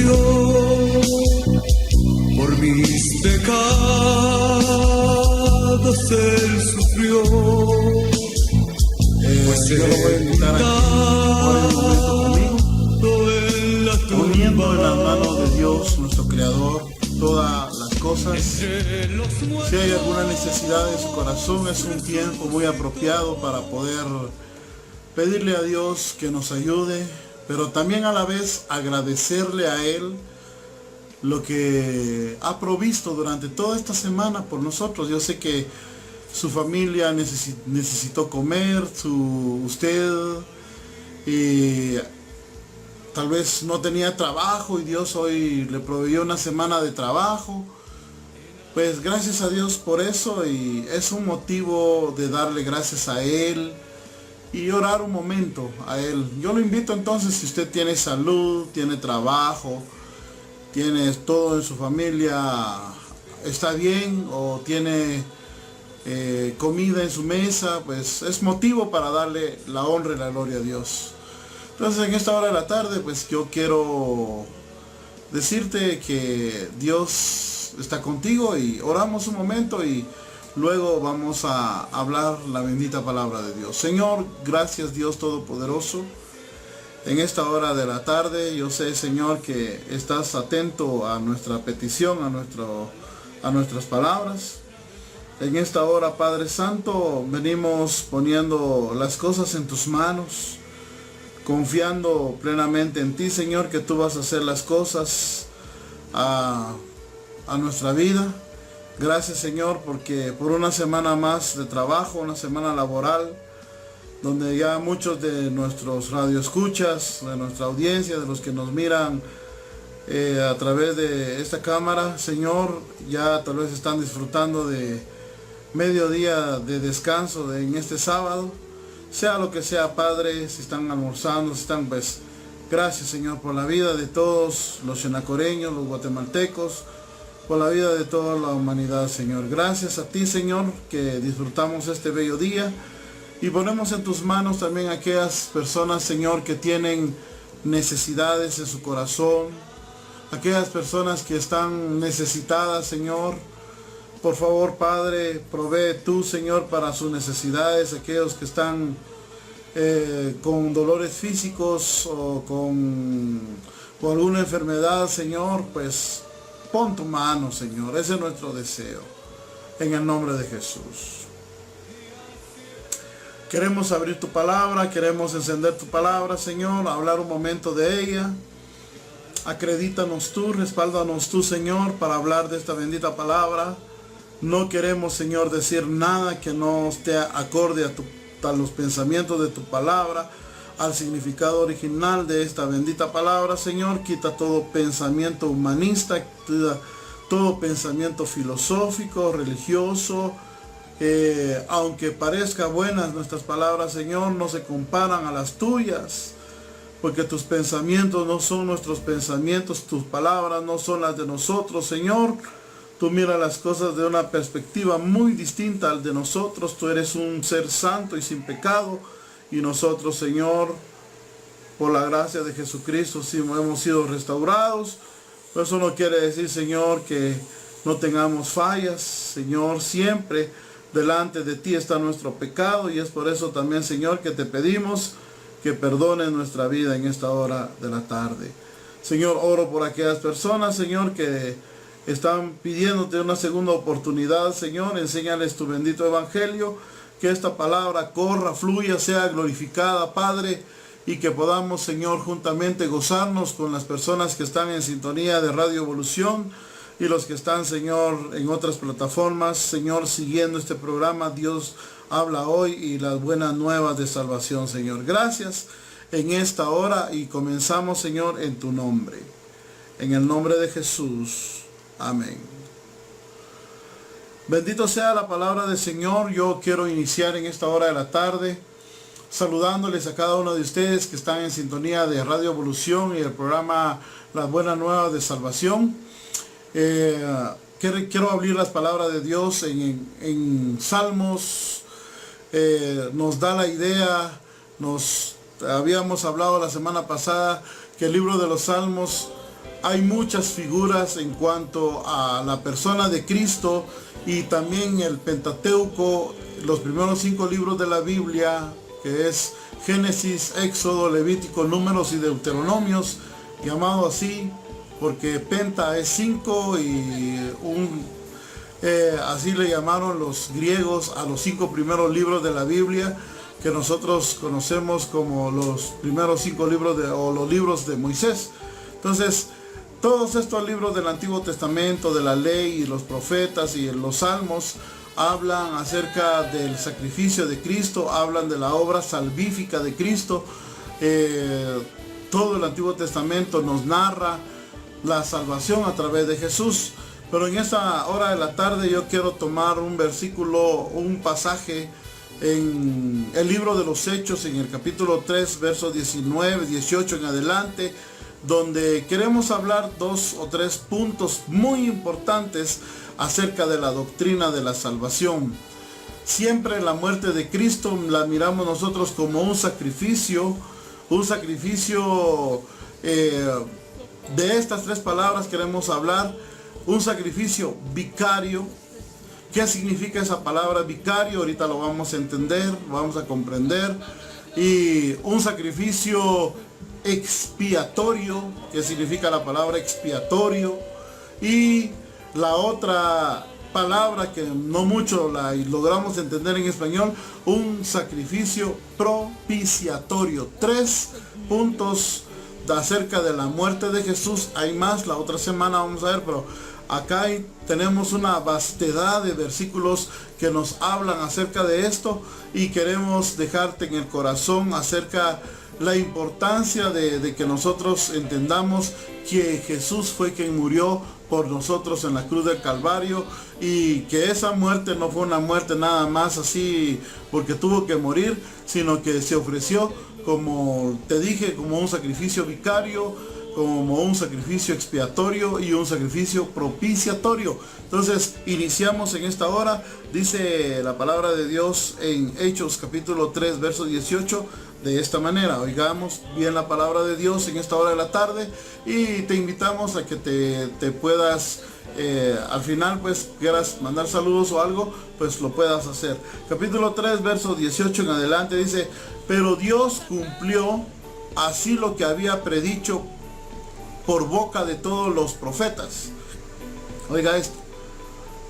sufrió, por mis pecados Él sufrió. Pues yo lo voy a invitar aquí por el momento conmigo, poniendo en las manos de Dios, nuestro Creador, todas las cosas. Si hay alguna necesidad en su corazón, es un tiempo muy apropiado para poder pedirle a Dios que nos ayude, pero también a la vez agradecerle a Él lo que ha provisto durante toda esta semana por nosotros. Yo sé que su familia necesitó comer, usted tal vez no tenía trabajo y Dios hoy le proveyó una semana de trabajo. Pues gracias a Dios por eso, y es un motivo de darle gracias a Él y orar un momento a Él. Yo lo invito entonces, si usted tiene salud, tiene trabajo, tiene todo en su familia, está bien, o tiene comida en su mesa, pues es motivo para darle la honra y la gloria a Dios. Entonces en esta hora de la tarde, pues yo quiero decirte que Dios está contigo, y oramos un momento y luego vamos a hablar la bendita palabra de Dios. Señor, gracias Dios Todopoderoso. En esta hora de la tarde, yo sé, Señor, que estás atento a nuestra petición, a nuestras palabras. En esta hora, Padre Santo, venimos poniendo las cosas en tus manos, confiando plenamente en ti, Señor, que tú vas a hacer las cosas a nuestra vida. Gracias, Señor, porque por una semana más de trabajo, una semana laboral, donde ya muchos de nuestros radioescuchas, de nuestra audiencia, de los que nos miran a través de esta cámara, Señor, ya tal vez están disfrutando de mediodía de descanso en este sábado. Sea lo que sea, Padre, si están almorzando, si están, pues, gracias, Señor, por la vida de todos los chenacoreños, los guatemaltecos, por la vida de toda la humanidad, Señor. Gracias a ti, Señor, que disfrutamos este bello día, y ponemos en tus manos también aquellas personas, Señor, que tienen necesidades en su corazón, aquellas personas que están necesitadas, Señor. Por favor, Padre, provee tú, Señor, para sus necesidades, aquellos que están con dolores físicos o con alguna enfermedad, Señor, pues pon tu mano, Señor. Ese es nuestro deseo, en el nombre de Jesús. Queremos abrir tu palabra, queremos encender tu palabra, Señor, hablar un momento de ella. Acredítanos tú, respáldanos tú, Señor, para hablar de esta bendita palabra. No queremos, Señor, decir nada que no esté acorde a los pensamientos de tu palabra, al significado original de esta bendita palabra, Señor. Quita todo pensamiento humanista, quita todo pensamiento filosófico, religioso. Aunque parezca buenas nuestras palabras, Señor, no se comparan a las tuyas, porque tus pensamientos no son nuestros pensamientos, tus palabras no son las de nosotros, Señor. Tú miras las cosas de una perspectiva muy distinta al de nosotros. Tú eres un ser santo y sin pecado, y nosotros, Señor, por la gracia de Jesucristo, sí hemos sido restaurados. Pero eso no quiere decir, Señor, que no tengamos fallas. Señor, siempre delante de ti está nuestro pecado, y es por eso también, Señor, que te pedimos que perdones nuestra vida en esta hora de la tarde. Señor, oro por aquellas personas, Señor, que están pidiéndote una segunda oportunidad, Señor. Enséñales tu bendito evangelio, que esta palabra corra, fluya, sea glorificada, Padre, y que podamos, Señor, juntamente gozarnos con las personas que están en sintonía de Radio Evolución y los que están, Señor, en otras plataformas, Señor, siguiendo este programa Dios habla hoy y las buenas nuevas de salvación, Señor. Gracias en esta hora, y comenzamos, Señor, en tu nombre, en el nombre de Jesús. Amén. Bendito sea la palabra del Señor. Yo quiero iniciar en esta hora de la tarde saludándoles a cada uno de ustedes que están en sintonía de Radio Evolución y el programa Las Buenas Nuevas de Salvación. Quiero abrir las palabras de Dios en Salmos. Nos da la idea, habíamos hablado la semana pasada que el libro de los Salmos hay muchas figuras en cuanto a la persona de Cristo, y también el Pentateuco, los primeros 5 libros de la Biblia, que es Génesis, Éxodo, Levítico, Números y Deuteronomios, llamado así porque penta es 5 y así le llamaron los griegos a los 5 primeros libros de la Biblia, que nosotros conocemos como los primeros 5 libros o los libros de Moisés. Entonces, todos estos libros del Antiguo Testamento, de la ley y los profetas y los salmos, hablan acerca del sacrificio de Cristo, hablan de la obra salvífica de Cristo. Todo el Antiguo Testamento nos narra la salvación a través de Jesús. Pero en esta hora de la tarde yo quiero tomar un versículo, un pasaje en el libro de los Hechos, en el capítulo 3, versos 19, 18 en adelante, donde queremos hablar 2 o 3 puntos muy importantes acerca de la doctrina de la salvación. Siempre la muerte de Cristo la miramos nosotros como un sacrificio de estas 3 palabras queremos hablar: un sacrificio vicario. ¿Qué significa esa palabra vicario? Ahorita lo vamos a entender, vamos a comprender. Y un sacrificio expiatorio. ¿Qué significa la palabra expiatorio? Y la otra palabra que no mucho la logramos entender en español, un sacrificio propiciatorio. 3 puntos acerca de la muerte de Jesús. Hay más, la otra semana vamos a ver, pero acá tenemos una vastedad de versículos que nos hablan acerca de esto, y queremos dejarte en el corazón acerca la importancia de que nosotros entendamos que Jesús fue quien murió por nosotros en la cruz del Calvario, y que esa muerte no fue una muerte nada más así porque tuvo que morir, sino que se ofreció, como te dije, como un sacrificio vicario, como un sacrificio expiatorio y un sacrificio propiciatorio. Entonces iniciamos en esta hora. Dice la palabra de Dios en Hechos capítulo 3 verso 18 de esta manera. Oigamos bien la palabra de Dios en esta hora de la tarde, y te invitamos a que te puedas al final, pues, quieras mandar saludos o algo, pues lo puedas hacer. Capítulo 3 verso 18 en adelante dice: pero Dios cumplió así lo que había predicho por boca de todos los profetas. Oiga esto: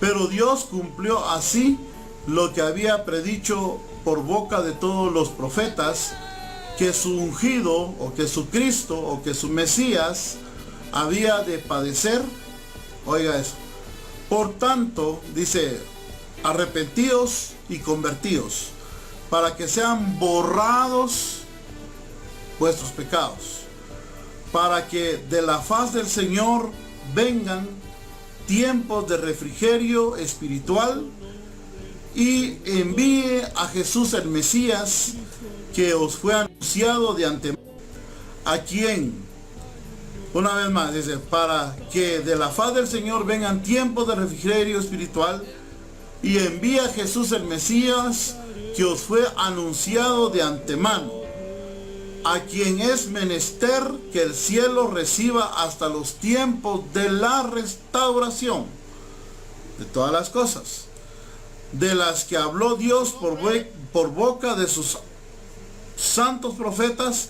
pero Dios cumplió así lo que había predicho por boca de todos los profetas, que su ungido, o que su Cristo, o que su Mesías había de padecer. Oiga eso. Por tanto, dice, arrepentíos y convertíos, para que sean borrados vuestros pecados, para que de la faz del Señor vengan tiempos de refrigerio espiritual, y envíe a Jesús el Mesías, que os fue anunciado de antemano, a quien, una vez más dice, para que de la faz del Señor vengan tiempos de refrigerio espiritual, y envía a Jesús el Mesías, que os fue anunciado de antemano, a quien es menester que el cielo reciba hasta los tiempos de la restauración de todas las cosas, de las que habló Dios por boca de sus santos profetas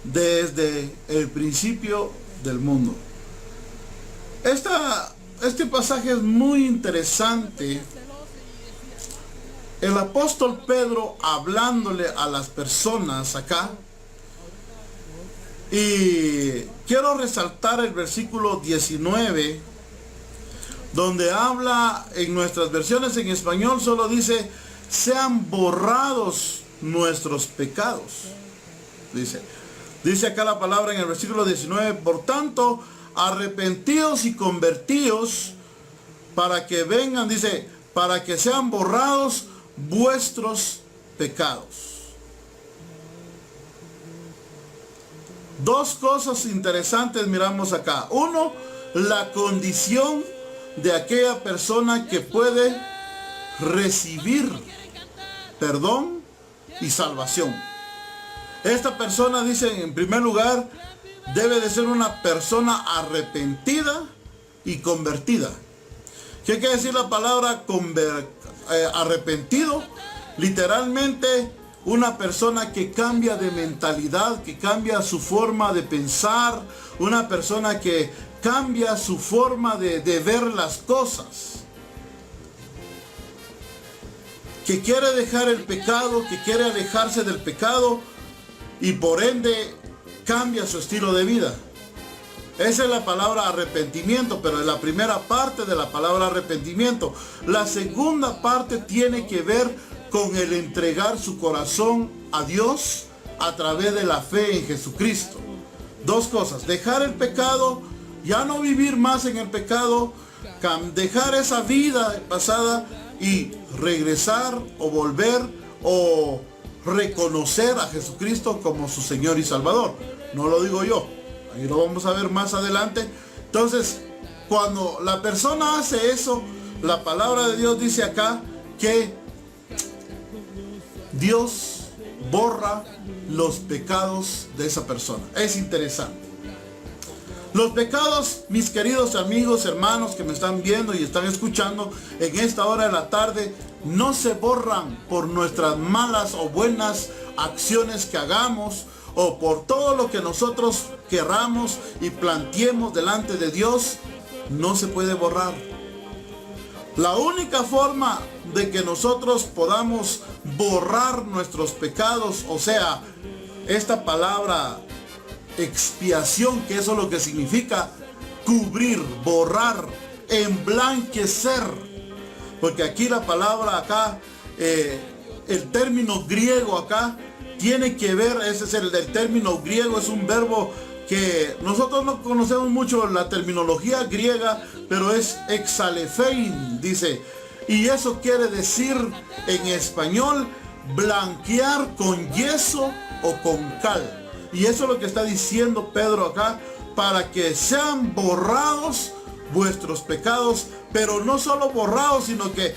desde el principio del mundo. Este pasaje es muy interesante. El apóstol Pedro hablándole a las personas acá, y quiero resaltar el versículo 19, donde habla, en nuestras versiones en español solo dice: sean borrados nuestros pecados. Dice acá la palabra en el versículo 19: por tanto, arrepentíos y convertíos, para que vengan, dice, para que sean borrados vuestros pecados. 2 cosas interesantes miramos acá. 1, la condición de aquella persona que puede recibir perdón y salvación. Esta persona, dice, en primer lugar, debe de ser una persona arrepentida y convertida. ¿Qué quiere decir la palabra arrepentido? Literalmente una persona que cambia de mentalidad, que cambia su forma de pensar, una persona que cambia su forma de ver las cosas, que quiere dejar el pecado, que quiere alejarse del pecado y por ende cambia su estilo de vida. Esa es la palabra arrepentimiento, pero es la primera parte de la palabra arrepentimiento. La segunda parte tiene que ver con el entregar su corazón a Dios a través de la fe en Jesucristo. Dos cosas: dejar el pecado, ya no vivir más en el pecado, dejar esa vida pasada y regresar o volver o reconocer a Jesucristo como su Señor y Salvador. No lo digo yo, ahí lo vamos a ver más adelante. Entonces, cuando la persona hace eso, la palabra de Dios dice acá que Dios borra los pecados de esa persona. Es interesante. Los pecados, mis queridos amigos, hermanos que me están viendo y están escuchando en esta hora de la tarde, no se borran por nuestras malas o buenas acciones que hagamos o por todo lo que nosotros querramos y planteemos delante de Dios. No se puede borrar. La única forma de que nosotros podamos borrar nuestros pecados, o sea, esta palabra expiación, que eso es lo que significa cubrir, borrar, emblanquecer, porque aquí la palabra acá, el término griego acá tiene que ver, ese es el término griego, es un verbo que nosotros no conocemos mucho la terminología griega, pero es exalefein, dice, y eso quiere decir en español blanquear con yeso o con cal. Y eso es lo que está diciendo Pedro acá, para que sean borrados vuestros pecados, pero no solo borrados, sino que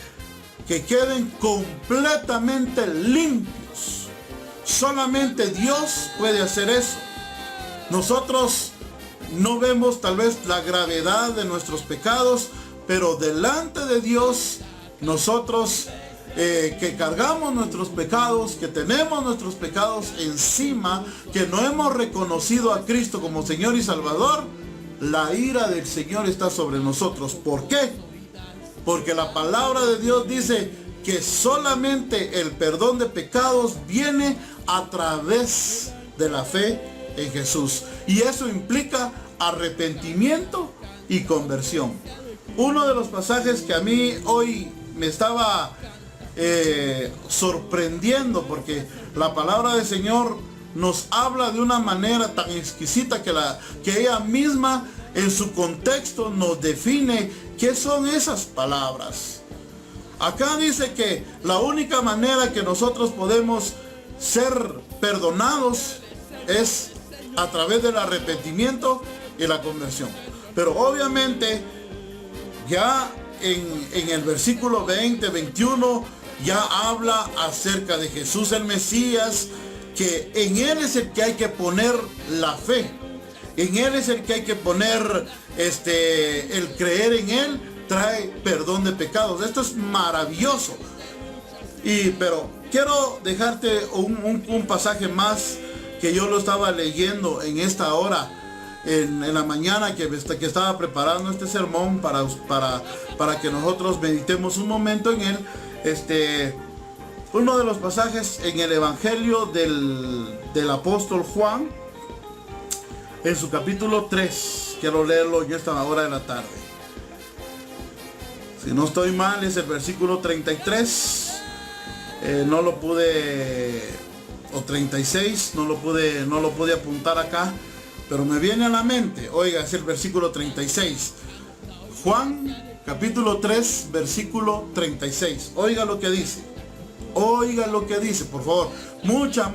queden completamente limpios. Solamente Dios puede hacer eso. Nosotros no vemos tal vez la gravedad de nuestros pecados, pero delante de Dios, nosotros que cargamos nuestros pecados, que tenemos nuestros pecados encima, que no hemos reconocido a Cristo como Señor y Salvador, la ira del Señor está sobre nosotros. ¿Por qué? Porque la palabra de Dios dice que solamente el perdón de pecados viene a través de la fe en Jesús. Y eso implica arrepentimiento y conversión. Uno de los pasajes que a mí hoy me estaba sorprendiendo, porque la palabra del Señor nos habla de una manera tan exquisita que ella misma en su contexto nos define qué son esas palabras. Acá dice que la única manera que nosotros podemos ser perdonados es a través del arrepentimiento y la conversión. Pero obviamente ya en el versículo 20, 21 ya habla acerca de Jesús el Mesías, que en Él es el que hay que poner la fe. En Él es el que hay que poner, el creer en Él trae perdón de pecados. Esto es maravilloso. Pero quiero dejarte un pasaje más que yo lo estaba leyendo en esta hora, en la mañana que estaba preparando este sermón para que nosotros meditemos un momento en él. Uno de los pasajes en el Evangelio del apóstol Juan, en su capítulo 3, quiero leerlo en esta hora de la tarde. Si no estoy mal, es el versículo 33. No lo pude, o 36, no lo pude apuntar acá, pero me viene a la mente. Oiga, es el versículo 36. Juan capítulo 3, versículo 36. Oiga lo que dice. Oiga lo que dice, por favor. Mucha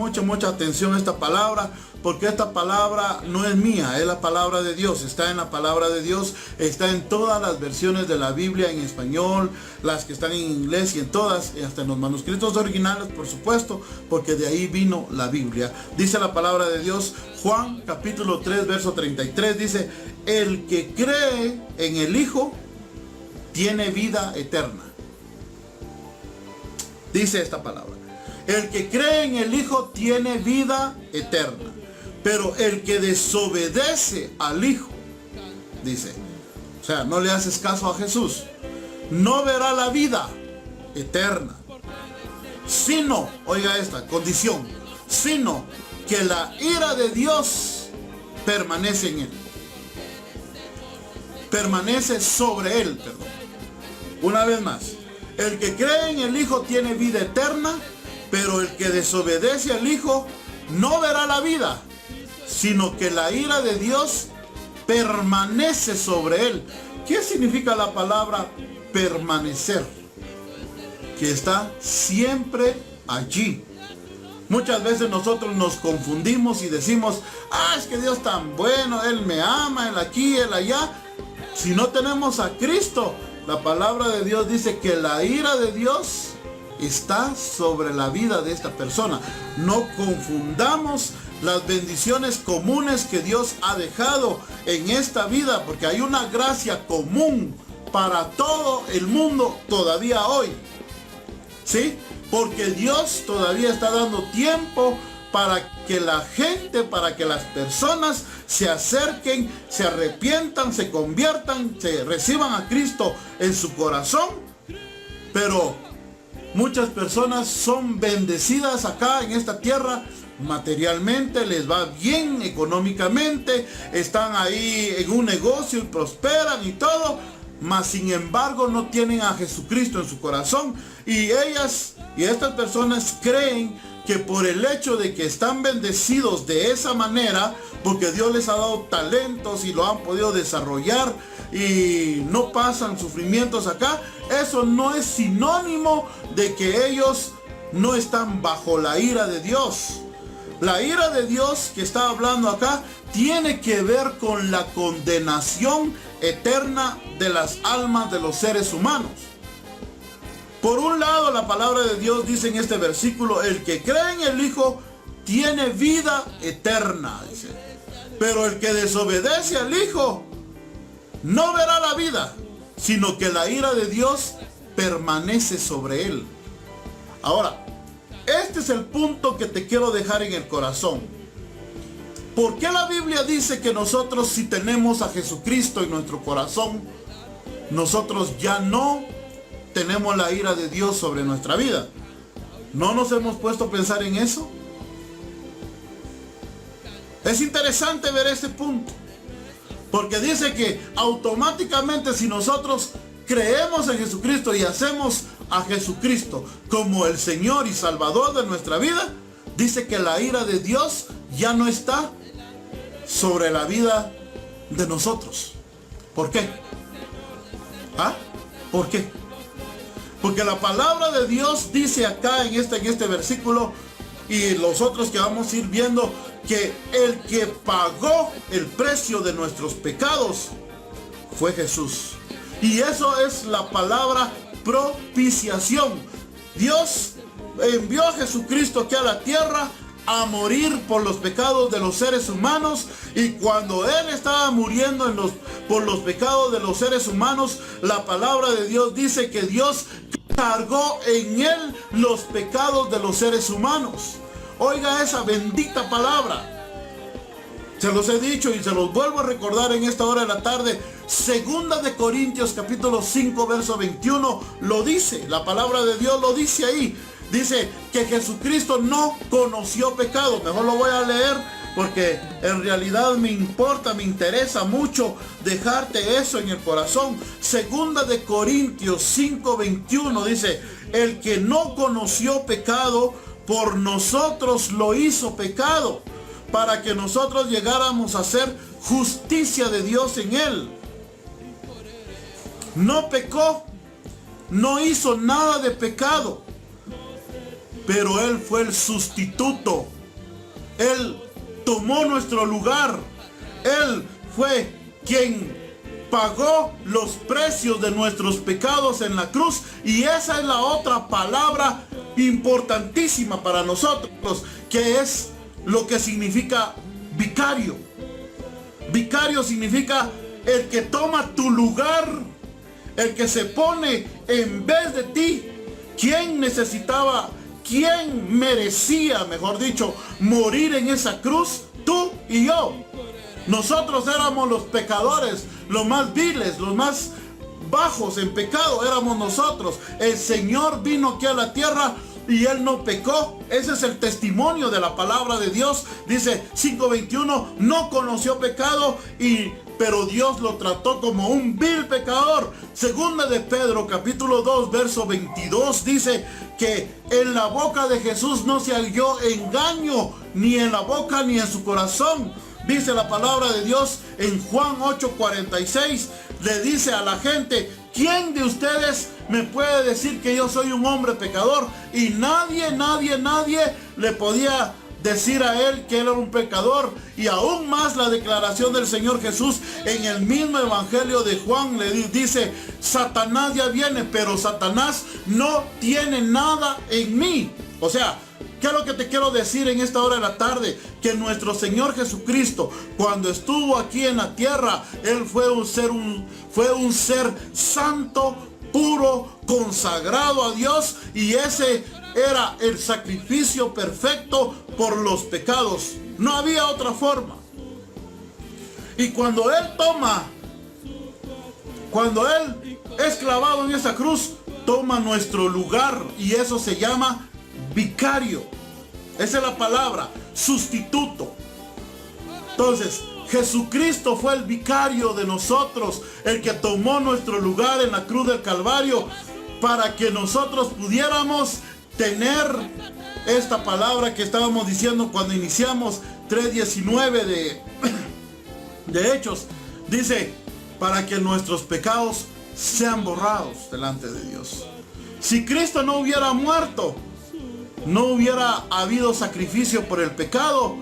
atención a esta palabra, porque esta palabra no es mía, es la palabra de Dios. Está en la palabra de Dios, está en todas las versiones de la Biblia, en español, las que están en inglés y en todas, y hasta en los manuscritos originales, por supuesto, porque de ahí vino la Biblia. Dice la palabra de Dios, Juan capítulo 3, verso 33, dice: el que cree en el Hijo tiene vida eterna. Dice esta palabra: el que cree en el Hijo tiene vida eterna, pero el que desobedece al Hijo, dice, o sea, no le haces caso a Jesús, no verá la vida eterna, sino, oiga esta condición, sino que la ira de Dios permanece en él, permanece sobre él, perdón. Una vez más, el que cree en el Hijo tiene vida eterna, pero el que desobedece al Hijo no verá la vida, sino que la ira de Dios permanece sobre él. ¿Qué significa la palabra permanecer? Que está siempre allí. Muchas veces nosotros nos confundimos y decimos: es que Dios es tan bueno, Él me ama, Él aquí, Él allá. Si no tenemos a Cristo, la palabra de Dios dice que la ira de Dios está sobre la vida de esta persona. No confundamos las bendiciones comunes que Dios ha dejado en esta vida, porque hay una gracia común para todo el mundo todavía hoy. ¿Sí? Porque Dios todavía está dando tiempo para que la gente, para que las personas se acerquen, se arrepientan, se conviertan, se reciban a Cristo en su corazón. Pero muchas personas son bendecidas acá en esta tierra materialmente, les va bien económicamente, están ahí en un negocio y prosperan y todo, mas sin embargo no tienen a Jesucristo en su corazón, y ellas y estas personas creen que por el hecho de que están bendecidos de esa manera, porque Dios les ha dado talentos y lo han podido desarrollar y no pasan sufrimientos acá, eso no es sinónimo de que ellos no están bajo la ira de Dios. La ira de Dios que está hablando acá tiene que ver con la condenación eterna de las almas de los seres humanos. Por un lado, la palabra de Dios dice en este versículo: el que cree en el Hijo tiene vida eterna, dice. Pero el que desobedece al Hijo no verá la vida, sino que la ira de Dios permanece sobre él. Ahora, este es el punto que te quiero dejar en el corazón. ¿Por qué la Biblia dice que nosotros, si tenemos a Jesucristo en nuestro corazón, nosotros ya no tenemos la ira de Dios sobre nuestra vida? ¿No nos hemos puesto a pensar en eso? Es interesante ver este punto, porque dice que automáticamente, si nosotros creemos en Jesucristo y hacemos a Jesucristo como el Señor y Salvador de nuestra vida, dice que la ira de Dios ya no está sobre la vida de nosotros. ¿Por qué? ¿Por qué? Porque la palabra de Dios dice acá en este versículo, y los otros que vamos a ir viendo, que el que pagó el precio de nuestros pecados fue Jesús. Y eso es la palabra propiciación. Dios envió a Jesucristo aquí a la tierra a morir por los pecados de los seres humanos, y cuando Él estaba muriendo por los pecados de los seres humanos, la palabra de Dios dice que Dios cargó en Él los pecados de los seres humanos. Oiga esa bendita palabra. Se los he dicho y se los vuelvo a recordar en esta hora de la tarde. Segunda de Corintios capítulo 5 verso 21 lo dice. La palabra de Dios lo dice ahí. Dice que Jesucristo no conoció pecado. Mejor lo voy a leer porque en realidad me interesa mucho dejarte eso en el corazón. Segunda de Corintios 5:21 dice: el que no conoció pecado, por nosotros lo hizo pecado, para que nosotros llegáramos a ser justicia de Dios en él. No pecó, no hizo nada de pecado, pero Él fue el sustituto. Él tomó nuestro lugar. Él fue quien pagó los precios de nuestros pecados en la cruz. Y esa es la otra palabra importantísima para nosotros, que es lo que significa vicario. Vicario significa el que toma tu lugar, el que se pone en vez de ti. ¿Quién necesitaba, quién merecía, mejor dicho, morir en esa cruz? Tú y yo. Nosotros éramos los pecadores, los más viles, los más bajos en pecado, éramos nosotros. El Señor vino aquí a la tierra y Él no pecó. Ese es el testimonio de la palabra de Dios. Dice 5:21, no conoció pecado, pero Dios lo trató como un vil pecador. Segunda de Pedro, capítulo 2, verso 22, dice que en la boca de Jesús no se halló engaño, ni en la boca ni en su corazón. Dice la palabra de Dios en Juan 8:46, le dice a la gente: ¿quién de ustedes me puede decir que yo soy un hombre pecador? Y nadie le podía decir a él que él era un pecador. Y aún más la declaración del Señor Jesús en el mismo evangelio de Juan le dice: Satanás ya viene, pero Satanás no tiene nada en mí. O sea, ¿qué es lo que te quiero decir en esta hora de la tarde? Que nuestro Señor Jesucristo, cuando estuvo aquí en la tierra, Él fue un ser santo, puro, consagrado a Dios, y ese era el sacrificio perfecto por los pecados. No había otra forma. Y cuando Él es clavado en esa cruz, toma nuestro lugar, y eso se llama vicario. Esa es la palabra, sustituto. Entonces, Jesucristo fue el vicario de nosotros, el que tomó nuestro lugar en la cruz del Calvario, para que nosotros pudiéramos tener esta palabra que estábamos diciendo cuando iniciamos 3:19 de Hechos. Dice, para que nuestros pecados sean borrados delante de Dios. Si Cristo no hubiera muerto, no hubiera habido sacrificio por el pecado,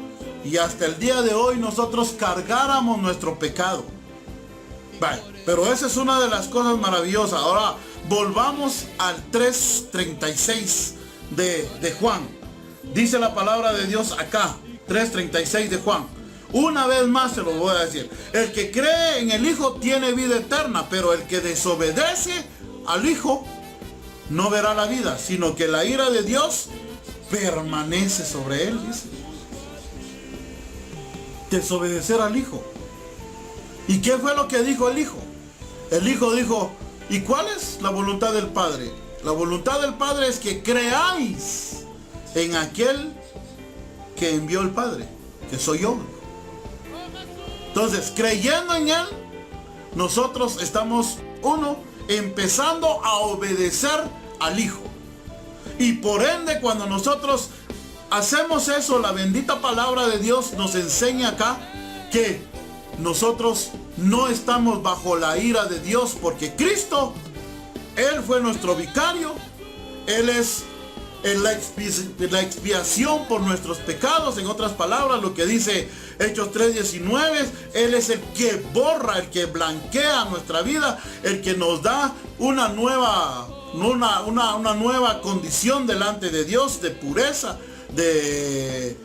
y hasta el día de hoy nosotros cargáramos nuestro pecado. Vale, pero esa es una de las cosas maravillosas. Ahora volvamos al 3:36 de Juan. Dice la palabra de Dios acá, 3:36 de Juan. Una vez más se lo voy a decir: el que cree en el Hijo tiene vida eterna, pero el que desobedece al Hijo no verá la vida, sino que la ira de Dios permanece sobre él. Dice, desobedecer al Hijo. ¿Y qué fue lo que dijo el Hijo? El Hijo dijo: ¿y cuál es la voluntad del Padre? La voluntad del Padre es que creáis en aquel que envió el Padre, que soy yo. Entonces, creyendo en Él, nosotros estamos, empezando a obedecer al Hijo. Y por ende, cuando nosotros hacemos eso, la bendita palabra de Dios nos enseña acá que nosotros no estamos bajo la ira de Dios, porque Cristo, Él fue nuestro vicario. Él es la expiación por nuestros pecados. En otras palabras, lo que dice Hechos 3:19, Él es el que borra, el que blanquea nuestra vida, el que nos da una nueva condición delante de Dios, de pureza, de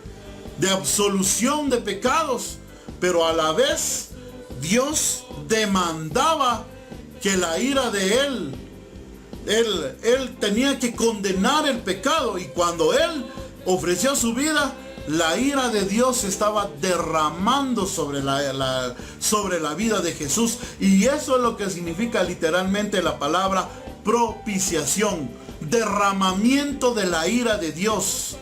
absolución de pecados. Pero a la vez Dios demandaba que la ira de Él tenía que condenar el pecado, y cuando Él ofreció su vida, la ira de Dios estaba derramando sobre la vida de Jesús. Y eso es lo que significa literalmente la palabra propiciación, derramamiento de la ira de Dios.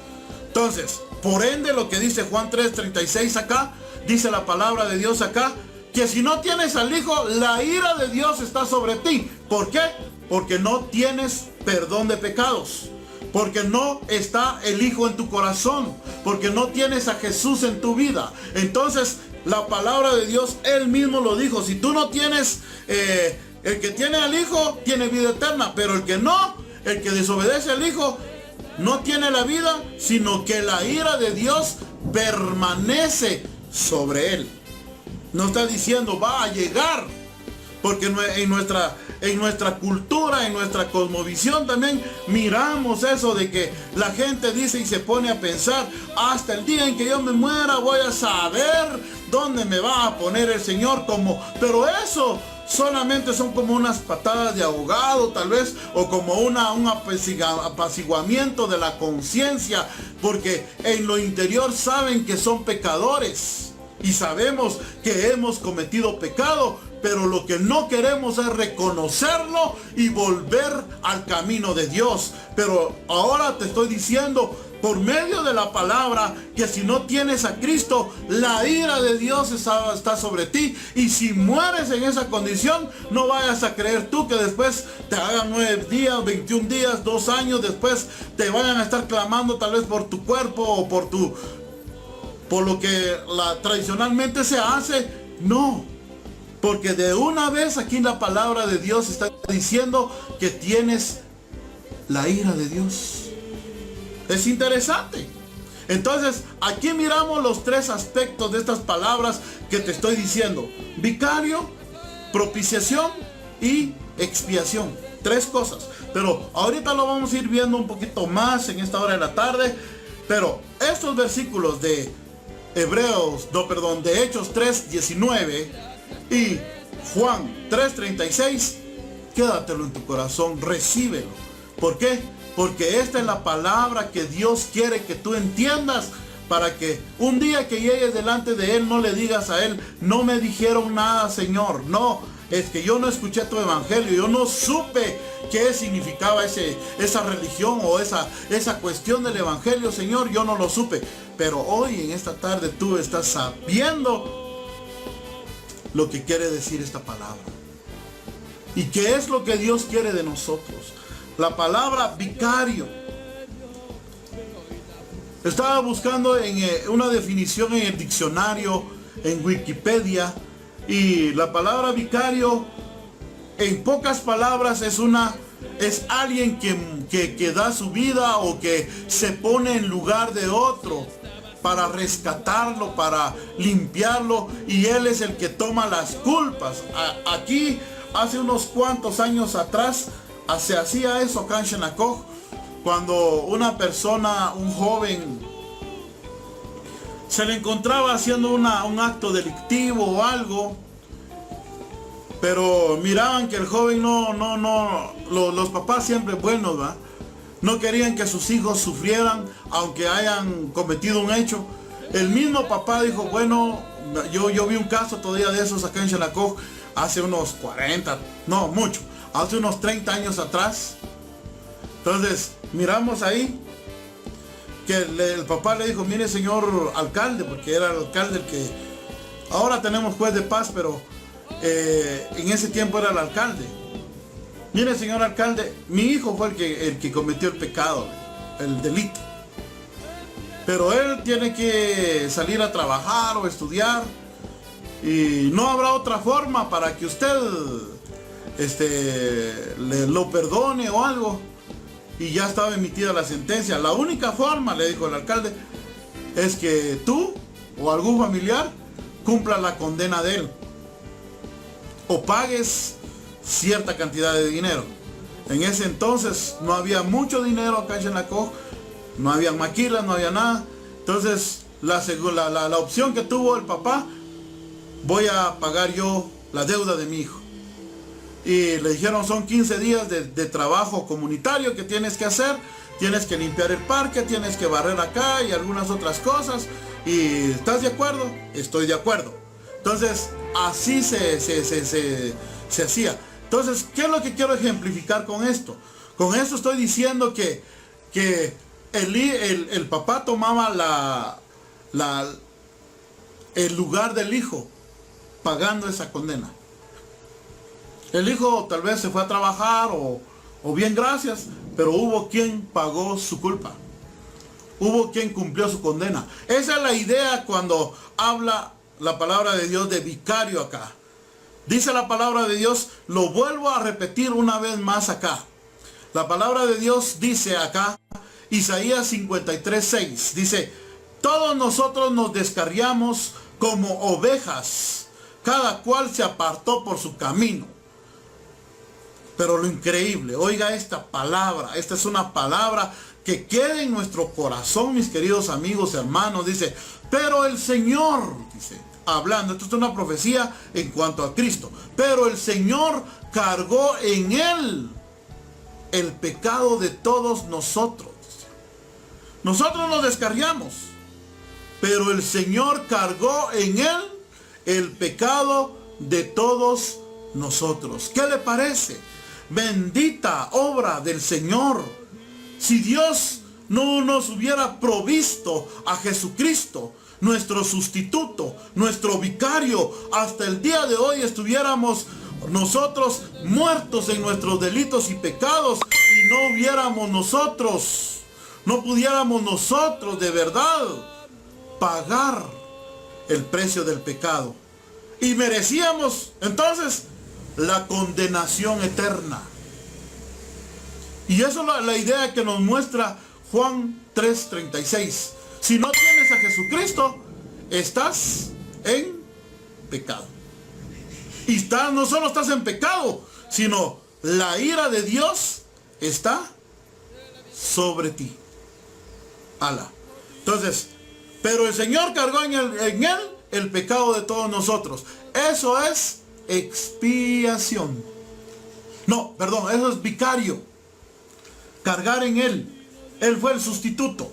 Entonces, por ende, lo que dice Juan 3:36 acá, dice la palabra de Dios acá, que si no tienes al Hijo, la ira de Dios está sobre ti. ¿Por qué? Porque no tienes perdón de pecados, porque no está el Hijo en tu corazón, porque no tienes a Jesús en tu vida. Entonces, la palabra de Dios, Él mismo lo dijo: si tú no tienes, el que tiene al Hijo tiene vida eterna, pero el que no, el que desobedece al Hijo, no tiene la vida, sino que la ira de Dios permanece sobre él. No está diciendo va a llegar, porque en nuestra cultura, en nuestra cosmovisión también miramos eso de que la gente dice y se pone a pensar, hasta el día en que yo me muera voy a saber dónde me va a poner el Señor, pero eso solamente son como unas patadas de ahogado tal vez, o como un apaciguamiento de la conciencia, porque en lo interior saben que son pecadores y sabemos que hemos cometido pecado, pero lo que no queremos es reconocerlo y volver al camino de Dios. Pero ahora te estoy diciendo por medio de la palabra que si no tienes a Cristo, la ira de Dios está sobre ti, y si mueres en esa condición, no vayas a creer tú que después te hagan 9 días, 21 días, 2 años después te vayan a estar clamando tal vez por tu cuerpo o por lo que tradicionalmente se hace. No, porque de una vez aquí la palabra de Dios está diciendo que tienes la ira de Dios. Es interesante. Entonces, aquí miramos los 3 aspectos de estas palabras que te estoy diciendo: vicario, propiciación y expiación. 3 cosas. Pero ahorita lo vamos a ir viendo un poquito más en esta hora de la tarde. Pero estos versículos de Hechos 3:19 y Juan 3:36, quédatelo en tu corazón, recíbelo. ¿Por qué? Porque esta es la palabra que Dios quiere que tú entiendas, para que un día que llegues delante de Él no le digas a Él, no me dijeron nada, Señor. No, es que yo no escuché tu evangelio, yo no supe qué significaba esa religión o esa cuestión del evangelio, Señor, yo no lo supe. Pero hoy en esta tarde tú estás sabiendo lo que quiere decir esta palabra. ¿Y qué es lo que Dios quiere de nosotros? La palabra vicario. Estaba buscando una definición en el diccionario, en Wikipedia, y la palabra vicario, en pocas palabras, es alguien que da su vida o que se pone en lugar de otro para rescatarlo, para limpiarlo, y él es el que toma las culpas. Aquí, hace unos cuantos años atrás, se hacía eso acá en Xenacoj, cuando una persona, un joven, se le encontraba haciendo un acto delictivo o algo, pero miraban que el joven los papás siempre buenos, ¿va? No querían que sus hijos sufrieran aunque hayan cometido un hecho. El mismo papá dijo, bueno, yo vi un caso todavía de esos acá en Xenacoj hace unos 40, no mucho, hace unos 30 años atrás. Entonces miramos ahí que el papá le dijo, mire señor alcalde, porque era el alcalde el que, ahora tenemos juez de paz, pero en ese tiempo era el alcalde. Mire señor alcalde, mi hijo fue el que cometió el pecado, el delito, pero él tiene que salir a trabajar o estudiar, y no habrá otra forma para que usted lo perdone o algo. Y ya estaba emitida la sentencia. La única forma, le dijo el alcalde, es que tú o algún familiar cumpla la condena de él, o pagues cierta cantidad de dinero. En ese entonces no había mucho dinero acá en Xenacoj, no había maquilas, no había nada. Entonces la opción que tuvo el papá, voy a pagar yo la deuda de mi hijo. Y le dijeron, son 15 días de trabajo comunitario que tienes que hacer. Tienes que limpiar el parque, tienes que barrer acá y algunas otras cosas. ¿Y estás de acuerdo? Estoy de acuerdo. Entonces, así se hacía. Entonces, ¿qué es lo que quiero ejemplificar con esto? Con esto estoy diciendo que el papá tomaba el lugar del hijo, pagando esa condena. El hijo tal vez se fue a trabajar o bien gracias, pero hubo quien pagó su culpa. Hubo quien cumplió su condena. Esa es la idea cuando habla la palabra de Dios de vicario acá. Dice la palabra de Dios, lo vuelvo a repetir una vez más acá. La palabra de Dios dice acá, Isaías 53:6 dice: todos nosotros nos descarriamos como ovejas, cada cual se apartó por su camino. Pero lo increíble, oiga esta palabra, esta es una palabra que quede en nuestro corazón, mis queridos amigos, hermanos. Dice, pero el Señor, dice, hablando, esto es una profecía en cuanto a Cristo, pero el Señor cargó en él el pecado de todos nosotros. Nosotros nos descarriamos, pero el Señor cargó en él el pecado de todos nosotros. ¿Qué le parece? Bendita obra del Señor. Si Dios no nos hubiera provisto a Jesucristo, nuestro sustituto, nuestro vicario, hasta el día de hoy estuviéramos nosotros muertos en nuestros delitos y pecados, y no hubiéramos nosotros, no pudiéramos nosotros de verdad pagar el precio del pecado, y merecíamos entonces la condenación eterna. Y eso es la idea que nos muestra Juan 3:36. Si no tienes a Jesucristo, estás en pecado. Y no solo estás en pecado, sino la ira de Dios está sobre ti. Alá. Entonces, pero el Señor cargó en él el pecado de todos nosotros. Eso es expiación. No, perdón, eso es vicario. Cargar en él. Él fue el sustituto.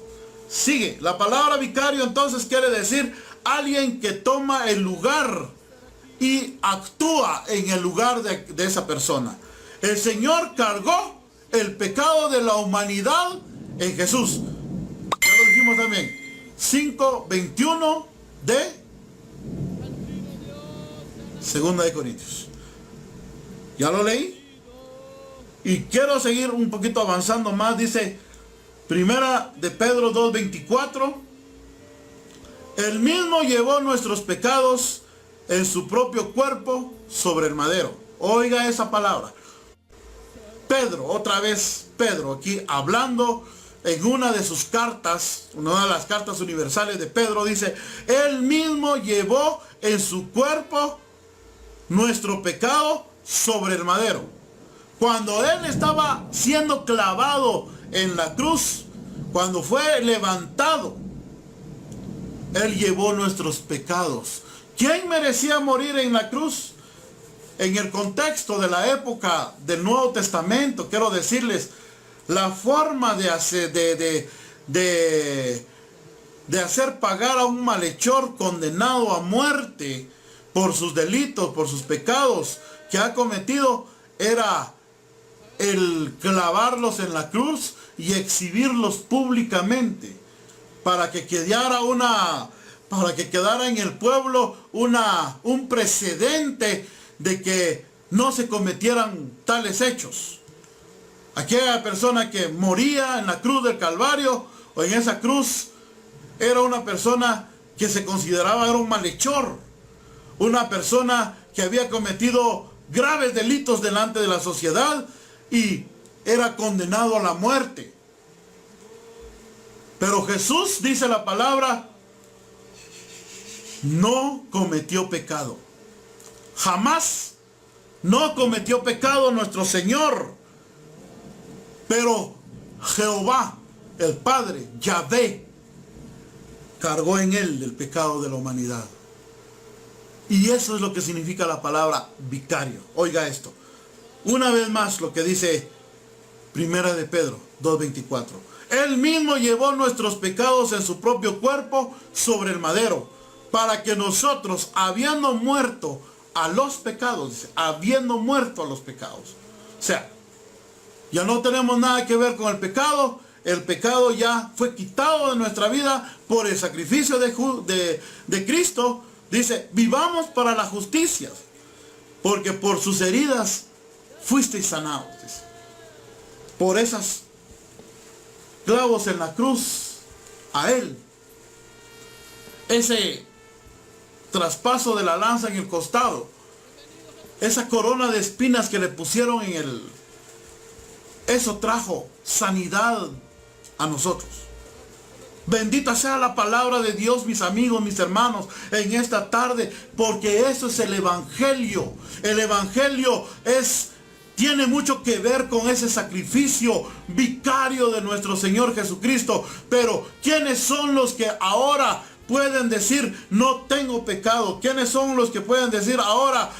Sigue. La palabra vicario entonces quiere decir alguien que toma el lugar y actúa en el lugar de esa persona. El Señor cargó el pecado de la humanidad en Jesús. Ya lo dijimos también. 5:21 de Segunda de Corintios. Ya lo leí. Y quiero seguir un poquito avanzando más. Dice Primera de Pedro 2:24. Él mismo llevó nuestros pecados en su propio cuerpo sobre el madero. Oiga esa palabra. Pedro, otra vez Pedro, aquí hablando en una de sus cartas, una de las cartas universales de Pedro, dice, él mismo llevó en su cuerpo nuestro pecado sobre el madero. Cuando él estaba siendo clavado en la cruz, cuando fue levantado, él llevó nuestros pecados. ¿Quién merecía morir en la cruz? En el contexto de la época del Nuevo Testamento, quiero decirles, la forma de hacer pagar a un malhechor condenado a muerte por sus delitos, por sus pecados que ha cometido, era el clavarlos en la cruz y exhibirlos públicamente para que quedara en el pueblo un precedente de que no se cometieran tales hechos. Aquella persona que moría en la cruz del Calvario o en esa cruz era una persona que se consideraba era un malhechor, una persona que había cometido graves delitos delante de la sociedad y era condenado a la muerte. Pero Jesús, dice la palabra, no cometió pecado. Jamás no cometió pecado nuestro Señor. Pero Jehová, el Padre, Yahvé, cargó en él el pecado de la humanidad. Y eso es lo que significa la palabra vicario. Oiga esto. Una vez más lo que dice Primera de Pedro 2:24. Él mismo llevó nuestros pecados en su propio cuerpo sobre el madero, para que nosotros, habiendo muerto a los pecados, dice, habiendo muerto a los pecados. O sea, ya no tenemos nada que ver con el pecado ya fue quitado de nuestra vida por el sacrificio de Cristo. Dice, vivamos para la justicia, porque por sus heridas fuisteis sanados. Dice. Por esas clavos en la cruz, a él, ese traspaso de la lanza en el costado, esa corona de espinas que le pusieron eso trajo sanidad a nosotros. Bendita sea la palabra de Dios, mis amigos, mis hermanos, en esta tarde, porque eso es el Evangelio. El Evangelio tiene mucho que ver con ese sacrificio vicario de nuestro Señor Jesucristo. Pero ¿quiénes son los que ahora pueden decir no tengo pecado? ¿Quiénes son los que pueden decir ahora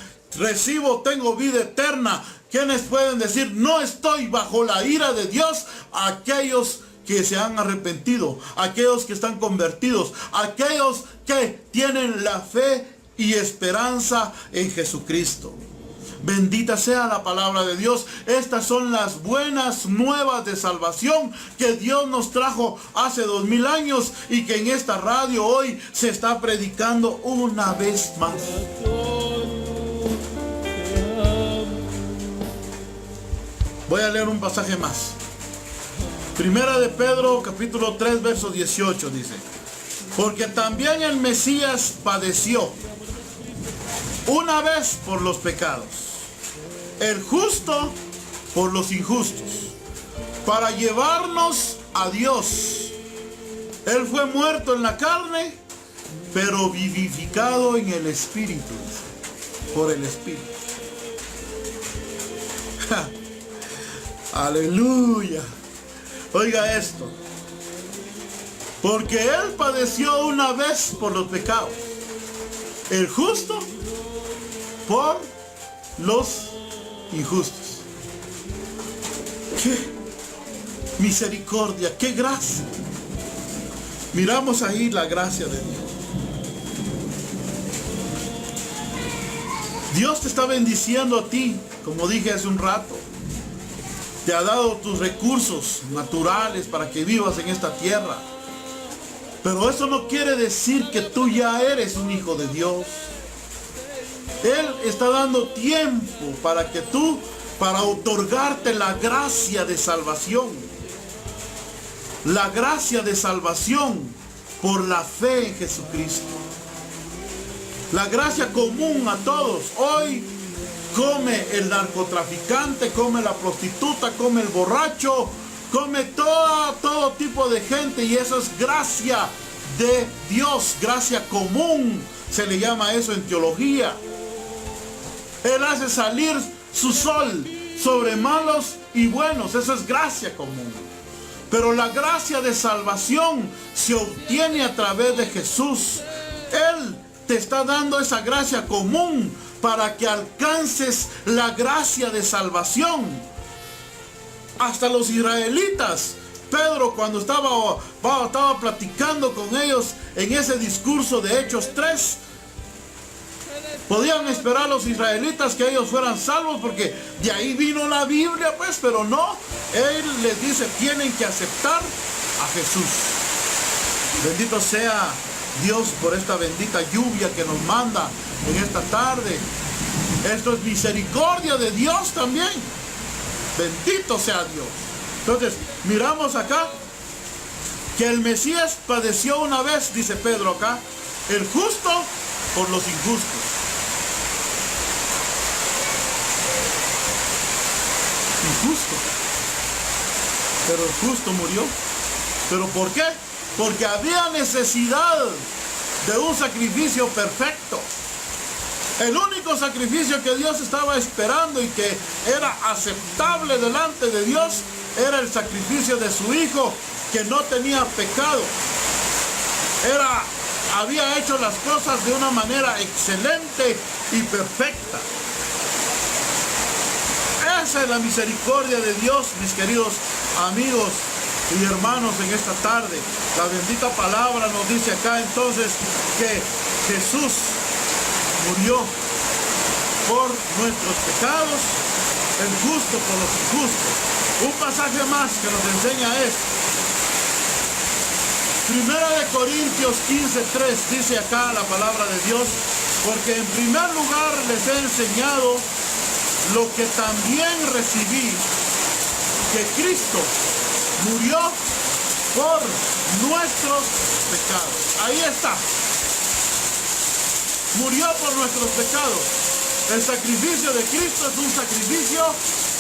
tengo vida eterna? ¿Quiénes pueden decir no estoy bajo la ira de Dios? Aquellos que se han arrepentido, aquellos que están convertidos, aquellos que tienen la fe y esperanza en Jesucristo. Bendita sea la palabra de Dios. Estas son las buenas nuevas de salvación que Dios nos trajo hace 2000 años y que en esta radio hoy se está predicando una vez más. Voy a leer un pasaje más. Primera de Pedro, capítulo 3, verso 18 dice: porque también el Mesías padeció una vez por los pecados, el justo por los injustos, para llevarnos a Dios. Él fue muerto en la carne, pero vivificado en el Espíritu, por el Espíritu. Aleluya. Oiga esto. Porque Él padeció una vez por los pecados, el justo por los injustos. ¡Qué misericordia! ¡Qué gracia! Miramos ahí la gracia de Dios. Dios te está bendiciendo a ti, como dije hace un rato. Te ha dado tus recursos naturales para que vivas en esta tierra. Pero eso no quiere decir que tú ya eres un hijo de Dios. Él está dando tiempo para otorgarte la gracia de salvación. La gracia de salvación por la fe en Jesucristo. La gracia común a todos. Hoy come el narcotraficante, come la prostituta, come el borracho, come todo tipo de gente, y eso es gracia de Dios, gracia común, se le llama eso en teología. Él hace salir su sol sobre malos y buenos, eso es gracia común. Pero la gracia de salvación se obtiene a través de Jesús. Él te está dando esa gracia común para que alcances la gracia de salvación. Hasta los israelitas, Pedro cuando estaba platicando con ellos en ese discurso de Hechos 3, podían esperar los israelitas que ellos fueran salvos porque de ahí vino la Biblia, pues, pero no. Él les dice, tienen que aceptar a Jesús. Bendito sea Dios por esta bendita lluvia que nos manda en esta tarde. Esto es misericordia de Dios también. Bendito sea Dios. Entonces, miramos acá que el Mesías padeció una vez, dice Pedro acá, el justo por los injustos. Injusto. Pero el justo murió. ¿Pero por qué? Porque había necesidad de un sacrificio perfecto. El único sacrificio que Dios estaba esperando y que era aceptable delante de Dios era el sacrificio de su Hijo, que no tenía pecado. Había hecho las cosas de una manera excelente y perfecta. Esa es la misericordia de Dios, mis queridos amigos y hermanos, en esta tarde. La bendita palabra nos dice acá entonces que Jesús murió por nuestros pecados, el justo por los injustos. Un pasaje más que nos enseña esto. Primera de Corintios 15:3 dice acá la palabra de Dios: porque en primer lugar les he enseñado lo que también recibí, que Cristo murió por nuestros pecados. Ahí está. Murió por nuestros pecados. El sacrificio de Cristo es un sacrificio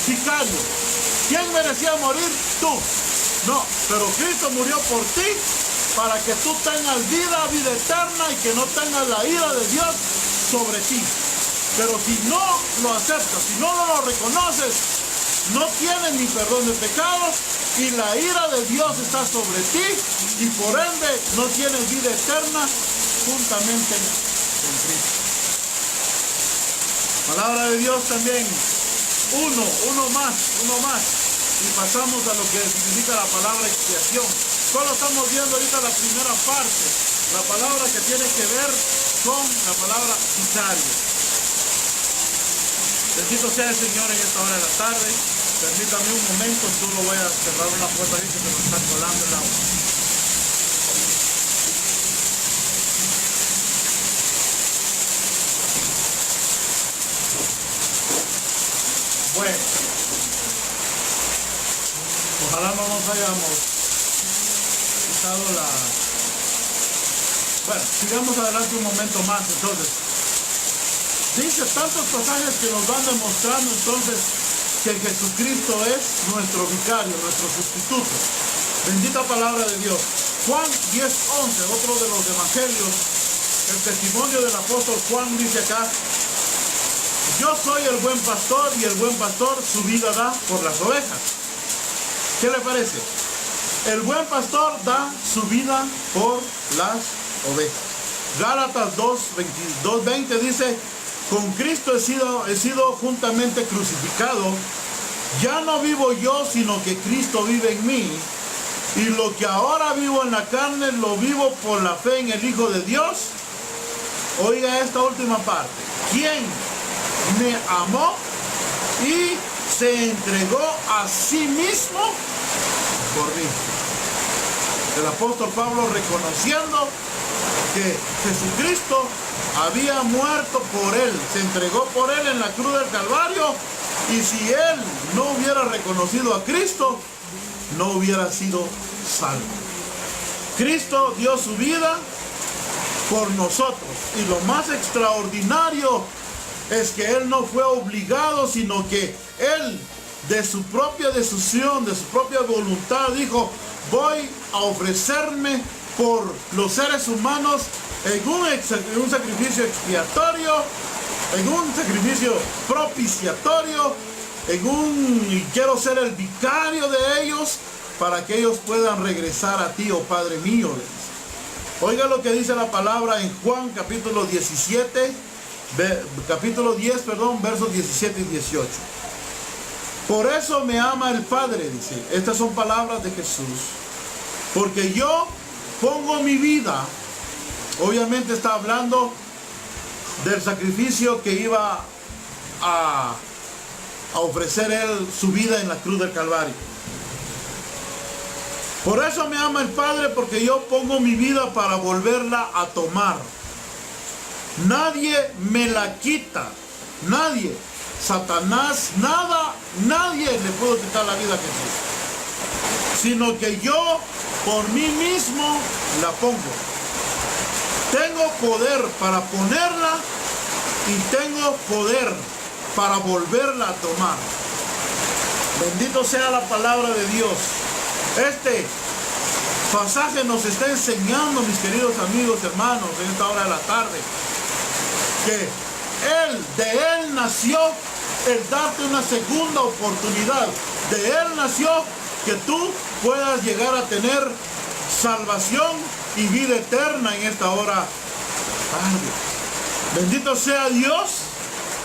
vicario. ¿Quién merecía morir? Tú. No, pero Cristo murió por ti para que tú tengas vida eterna y que no tengas la ira de Dios sobre ti. Pero si no lo aceptas, si no lo reconoces, no tienes ni perdón de pecados y la ira de Dios está sobre ti y por ende no tienes vida eterna juntamente con Cristo. Palabra de Dios también, uno más. Y pasamos a lo que significa la palabra expiación. Solo estamos viendo ahorita la primera parte, la palabra que tiene que ver con la palabra vicario. Bendito sea el Señor en esta hora de la tarde. Permítame un momento, solo voy a cerrar una puerta ahí que se nos está colando el agua. Bueno, ojalá no nos hayamos quitado la... Bueno, sigamos adelante un momento más. Entonces, dice tantos pasajes que nos van demostrando entonces que Jesucristo es nuestro vicario, nuestro sustituto. Bendita palabra de Dios. Juan 10:11, otro de los evangelios, el testimonio del apóstol Juan dice acá: yo soy el buen pastor y el buen pastor su vida da por las ovejas. ¿Qué le parece? El buen pastor da su vida por las ovejas. Gálatas 2:20 dice: con Cristo he sido juntamente crucificado. Ya no vivo yo, sino que Cristo vive en mí. Y lo que ahora vivo en la carne, lo vivo por la fe en el Hijo de Dios. Oiga esta última parte. ¿Quién me amó y se entregó a sí mismo por mí? El apóstol Pablo reconociendo que Jesucristo había muerto por él, se entregó por él en la cruz del Calvario, y si él no hubiera reconocido a Cristo, no hubiera sido salvo. Cristo dio su vida por nosotros, y lo más extraordinario es que él no fue obligado, sino que él de su propia decisión, de su propia voluntad dijo: voy a ofrecerme por los seres humanos en un sacrificio expiatorio, en un sacrificio propiciatorio, y quiero ser el vicario de ellos para que ellos puedan regresar a ti, oh Padre mío. Oiga lo que dice la palabra en Juan capítulo 10, versos 17 y 18. Por eso me ama el Padre, dice. Estas son palabras de Jesús. Porque yo pongo mi vida. Obviamente está hablando del sacrificio que iba a ofrecer él, su vida en la cruz del Calvario. Por eso me ama el Padre, porque yo pongo mi vida para volverla a tomar. Nadie me la quita. Nadie. Satanás, nadie le puede quitar la vida a Jesús. Sino que yo por mí mismo la pongo. Tengo poder para ponerla y tengo poder para volverla a tomar. Bendito sea la palabra de Dios. Este pasaje nos está enseñando, mis queridos amigos, hermanos, en esta hora de la tarde, que de Él nació el darte una segunda oportunidad. De Él nació que tú puedas llegar a tener salvación y vida eterna en esta hora. Bendito sea Dios.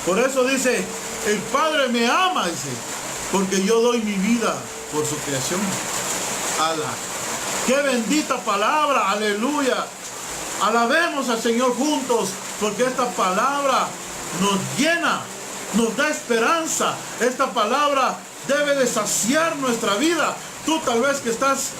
Por eso dice, el Padre me ama, dice, porque yo doy mi vida por su creación. ¡Ala! ¡Qué bendita palabra! ¡Aleluya! Alabemos al Señor juntos, porque esta palabra nos llena, nos da esperanza. Esta palabra debe de saciar nuestra vida. Tú tal vez que estás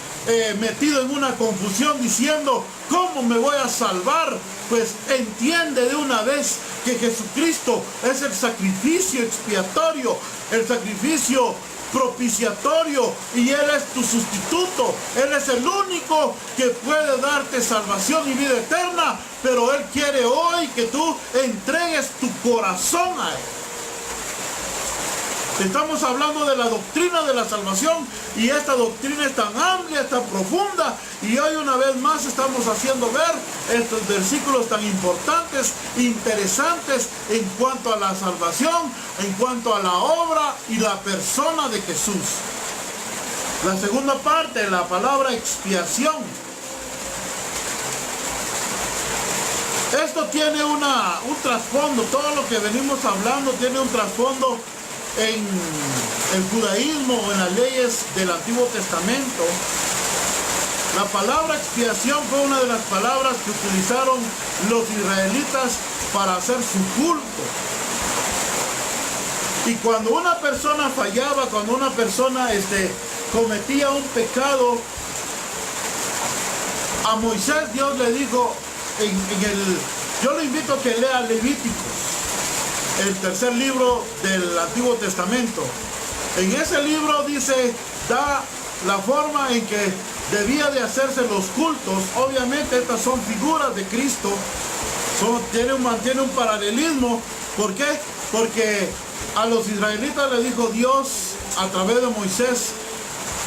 metido en una confusión diciendo, ¿cómo me voy a salvar? Pues entiende de una vez que Jesucristo es el sacrificio expiatorio, el sacrificio propiciatorio, y Él es tu sustituto. Él es el único que puede darte salvación y vida eterna, pero Él quiere hoy que tú entregues tu corazón a Él. Estamos hablando de la doctrina de la salvación, y esta doctrina es tan amplia, es tan profunda, y hoy una vez más estamos haciendo ver estos versículos tan importantes, interesantes en cuanto a la salvación, en cuanto a la obra y la persona de Jesús. La segunda parte, la palabra expiación. Esto tiene un trasfondo, todo lo que venimos hablando tiene un trasfondo en el judaísmo o en las leyes del Antiguo Testamento. La palabra expiación fue una de las palabras que utilizaron los israelitas para hacer su culto. Y cuando una persona fallaba, cuando una persona cometía un pecado, a Moisés Dios le dijo, yo le invito a que lea Levíticos, el tercer libro del Antiguo Testamento. En ese libro da la forma en que debía de hacerse los cultos. Obviamente estas son figuras de Cristo, mantiene un paralelismo. ¿Por qué? Porque a los israelitas le dijo Dios a través de Moisés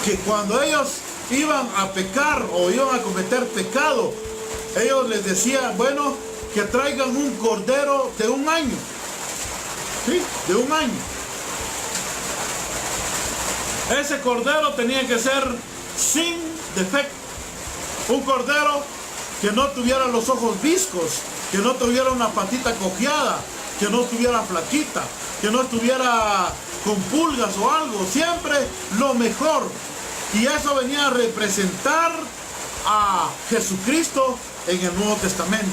que cuando ellos iban a pecar o iban a cometer pecado, ellos les decían, bueno, que traigan un cordero de un año. ¿Sí? De un año. Ese cordero tenía que ser sin defecto. Un cordero que no tuviera los ojos viscos, que no tuviera una patita cojeada, que no estuviera flaquita, que no estuviera con pulgas o algo. Siempre lo mejor. Y eso venía a representar a Jesucristo en el Nuevo Testamento.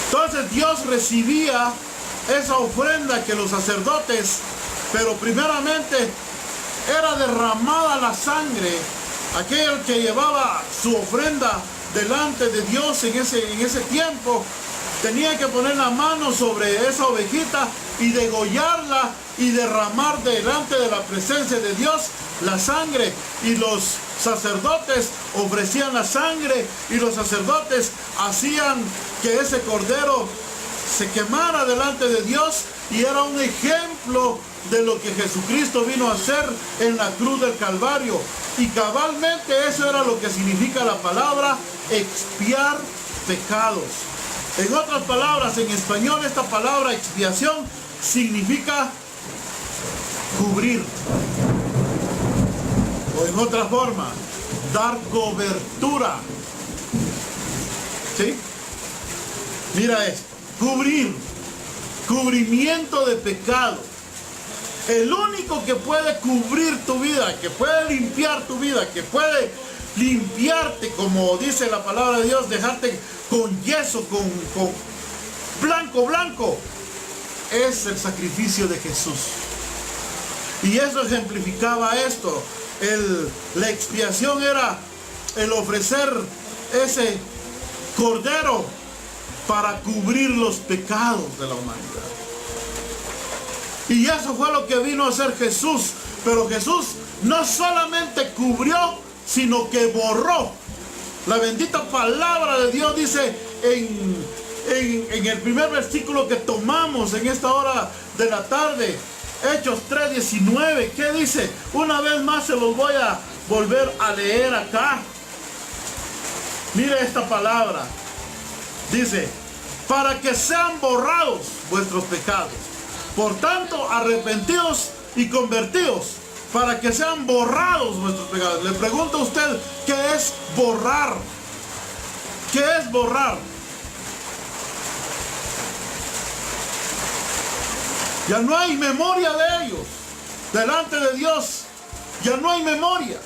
Entonces Dios recibía esa ofrenda que los sacerdotes, pero primeramente era derramada la sangre. Aquel que llevaba su ofrenda delante de Dios en ese tiempo tenía que poner la mano sobre esa ovejita y degollarla y derramar delante de la presencia de Dios la sangre. Y los sacerdotes ofrecían la sangre, y los sacerdotes hacían que ese cordero se quemara delante de Dios, y era un ejemplo de lo que Jesucristo vino a hacer en la cruz del Calvario. Y cabalmente eso era lo que significa la palabra expiar pecados. En otras palabras, en español, esta palabra expiación significa cubrir, o en otra forma, dar cobertura. ¿Sí? Mira esto, cubrir, cubrimiento de pecado. El único que puede cubrir tu vida, que puede limpiar tu vida, que puede limpiarte, como dice la palabra de Dios, dejarte con yeso, con blanco, es el sacrificio de Jesús. Y eso ejemplificaba esto. La expiación era el ofrecer ese cordero para cubrir los pecados de la humanidad. Y eso fue lo que vino a hacer Jesús. Pero Jesús no solamente cubrió, sino que borró. La bendita palabra de Dios dice en el primer versículo que tomamos en esta hora de la tarde, Hechos 3:19, ¿qué dice? Una vez más se los voy a volver a leer acá. Mire esta palabra. Dice, para que sean borrados vuestros pecados. Por tanto, arrepentidos y convertidos, para que sean borrados vuestros pecados. Le pregunto a usted, ¿qué es borrar? ¿Qué es borrar? Ya no hay memoria de ellos delante de Dios. Ya no hay memoria.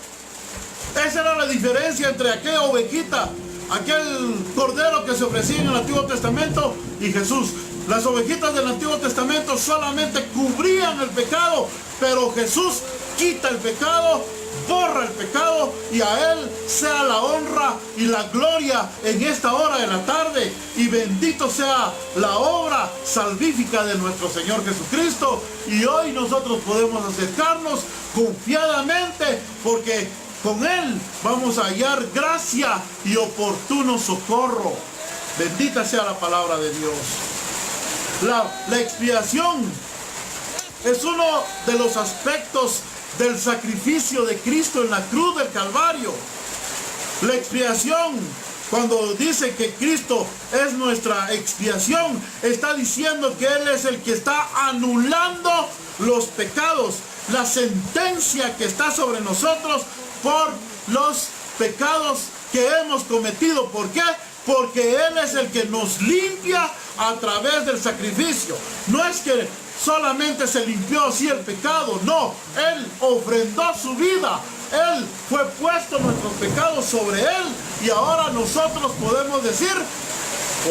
Esa era la diferencia entre aquella ovejita, aquel cordero que se ofrecía en el Antiguo Testamento, y Jesús. Las ovejitas del Antiguo Testamento solamente cubrían el pecado, pero Jesús quita el pecado, borra el pecado, y a Él sea la honra y la gloria en esta hora de la tarde. Y bendito sea la obra salvífica de nuestro Señor Jesucristo. Y hoy nosotros podemos acercarnos confiadamente, porque con Él vamos a hallar gracia y oportuno socorro. Bendita sea la palabra de Dios. La expiación es uno de los aspectos del sacrificio de Cristo en la cruz del Calvario. La expiación, cuando dice que Cristo es nuestra expiación, está diciendo que Él es el que está anulando los pecados, la sentencia que está sobre nosotros por los pecados que hemos cometido. ¿Por qué? Porque Él es el que nos limpia a través del sacrificio. No es que solamente se limpió así el pecado, no, Él ofrendó su vida, Él fue puesto nuestros pecados sobre Él, y ahora nosotros podemos decir,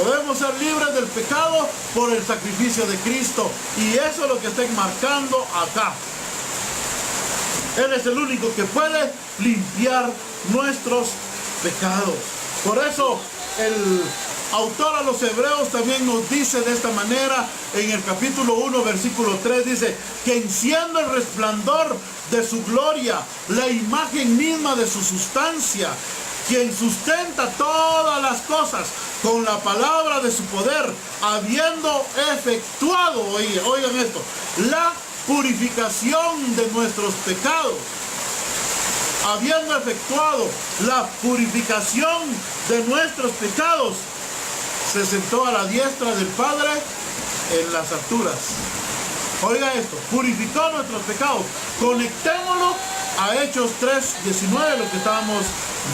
podemos ser libres del pecado por el sacrificio de Cristo, y eso es lo que está enmarcando acá. Él es el único que puede limpiar nuestros pecados. Por eso el autor a los Hebreos también nos dice de esta manera en el capítulo 1 versículo 3, dice que enciende el resplandor de su gloria, la imagen misma de su sustancia, quien sustenta todas las cosas con la palabra de su poder, habiendo efectuado, oigan esto, la purificación de nuestros pecados. Habiendo efectuado la purificación de nuestros pecados, se sentó a la diestra del Padre en las alturas. Oiga esto, purificó nuestros pecados. Conectémoslo a Hechos 3:19, lo que estábamos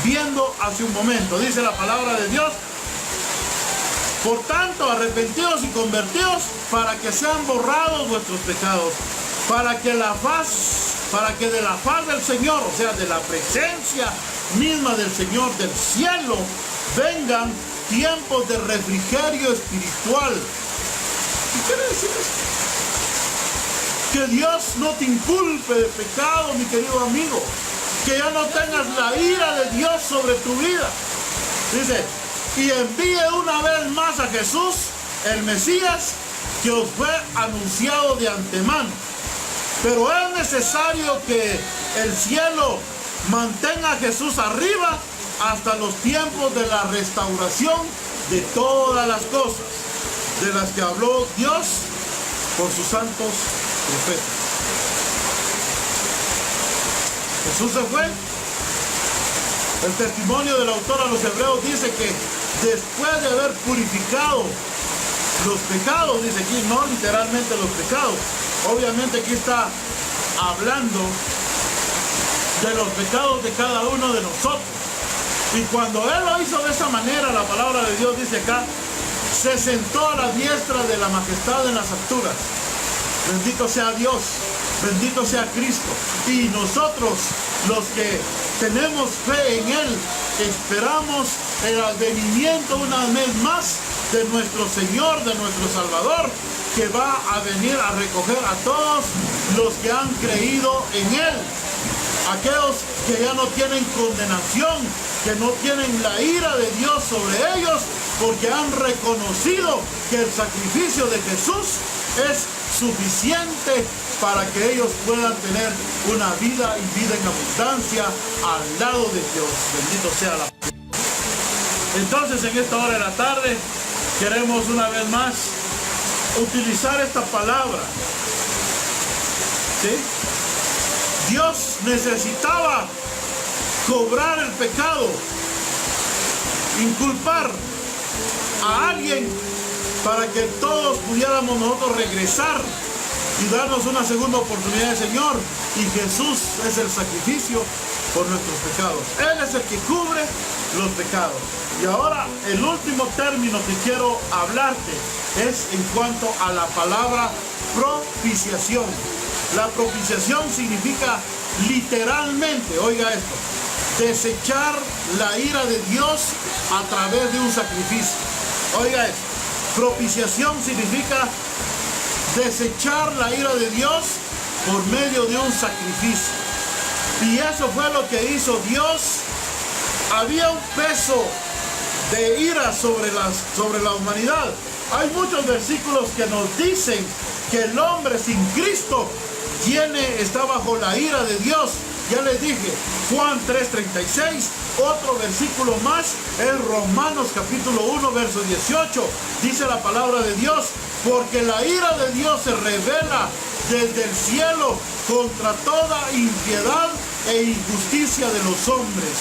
viendo hace un momento. Dice la palabra de Dios: por tanto, arrepentidos y convertidos, para que sean borrados vuestros pecados, para que de la faz del Señor, o sea, de la presencia misma del Señor, del cielo, vengan tiempos de refrigerio espiritual. ¿Qué quiere decir esto? Que Dios no te inculpe de pecado, mi querido amigo. Que ya no tengas la ira de Dios sobre tu vida. Dice, y envíe una vez más a Jesús, el Mesías, que os fue anunciado de antemano. Pero es necesario que el cielo mantenga a Jesús arriba hasta los tiempos de la restauración de todas las cosas, de las que habló Dios por sus santos profetas. Jesús se fue. El testimonio del autor a los Hebreos dice que después de haber purificado los pecados, dice aquí, no literalmente los pecados, obviamente aquí está hablando de los pecados de cada uno de nosotros. Y cuando Él lo hizo de esa manera, la palabra de Dios dice acá, se sentó a la diestra de la majestad en las alturas. Bendito sea Dios, bendito sea Cristo. Y nosotros, los que tenemos fe en Él, esperamos el advenimiento una vez más de nuestro Señor, de nuestro Salvador, que va a venir a recoger a todos los que han creído en Él. Aquellos que ya no tienen condenación, que no tienen la ira de Dios sobre ellos, porque han reconocido que el sacrificio de Jesús es suficiente para que ellos puedan tener una vida y vida en abundancia al lado de Dios. Bendito sea la. Entonces, en esta hora de la tarde, queremos una vez más utilizar esta palabra. ¿Sí? Dios necesitaba cobrar el pecado, inculpar a alguien para que todos pudiéramos nosotros regresar y darnos una segunda oportunidad del Señor. Y Jesús es el sacrificio por nuestros pecados. Él es el que cubre los pecados. Y ahora el último término que quiero hablarte es en cuanto a la palabra propiciación. La propiciación significa literalmente, oiga esto, desechar la ira de Dios a través de un sacrificio. Oiga esto, propiciación significa desechar la ira de Dios por medio de un sacrificio. Y eso fue lo que hizo Dios. Había un peso de ira sobre la humanidad. Hay muchos versículos que nos dicen que el hombre sin Cristo está bajo la ira de Dios. Ya les dije, Juan 3:36, otro versículo más es Romanos capítulo 1, verso 18. Dice la palabra de Dios, porque la ira de Dios se revela desde el cielo contra toda impiedad e injusticia de los hombres.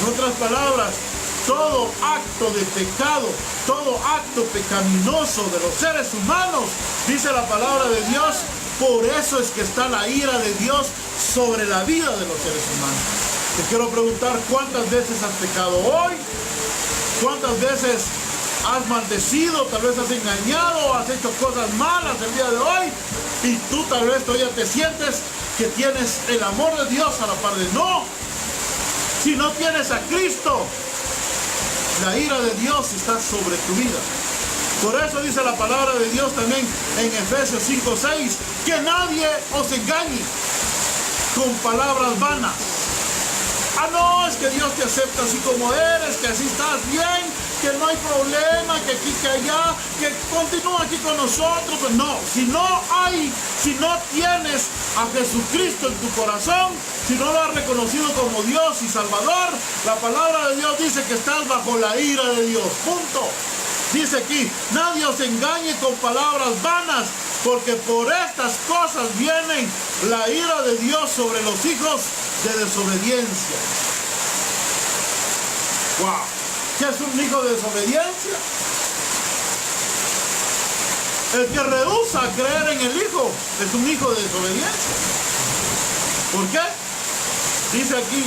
En otras palabras, todo acto de pecado, todo acto pecaminoso de los seres humanos, dice la palabra de Dios, por eso es que está la ira de Dios sobre la vida de los seres humanos. Te quiero preguntar, ¿cuántas veces has pecado hoy? ¿Cuántas veces has maldecido? Tal vez has engañado, has hecho cosas malas el día de hoy, y tú tal vez todavía te sientes que tienes el amor de Dios a la par de no. Si no tienes a Cristo, la ira de Dios está sobre tu vida. Por eso dice la palabra de Dios también en Efesios 5:6, que nadie os engañe con palabras vanas. Ah, no, es que Dios te acepta así como eres, que así estás bien, que no hay problema, que aquí, que allá, que continúa aquí con nosotros. Pues no, si no tienes a Jesucristo en tu corazón, si no lo has reconocido como Dios y Salvador, la palabra de Dios dice que estás bajo la ira de Dios. Punto. Dice aquí, nadie os engañe con palabras vanas, porque por estas cosas vienen la ira de Dios sobre los hijos de desobediencia. Wow. ¿Qué es un hijo de desobediencia? El que rehúsa creer en el Hijo es un hijo de desobediencia. ¿Por qué? Dice aquí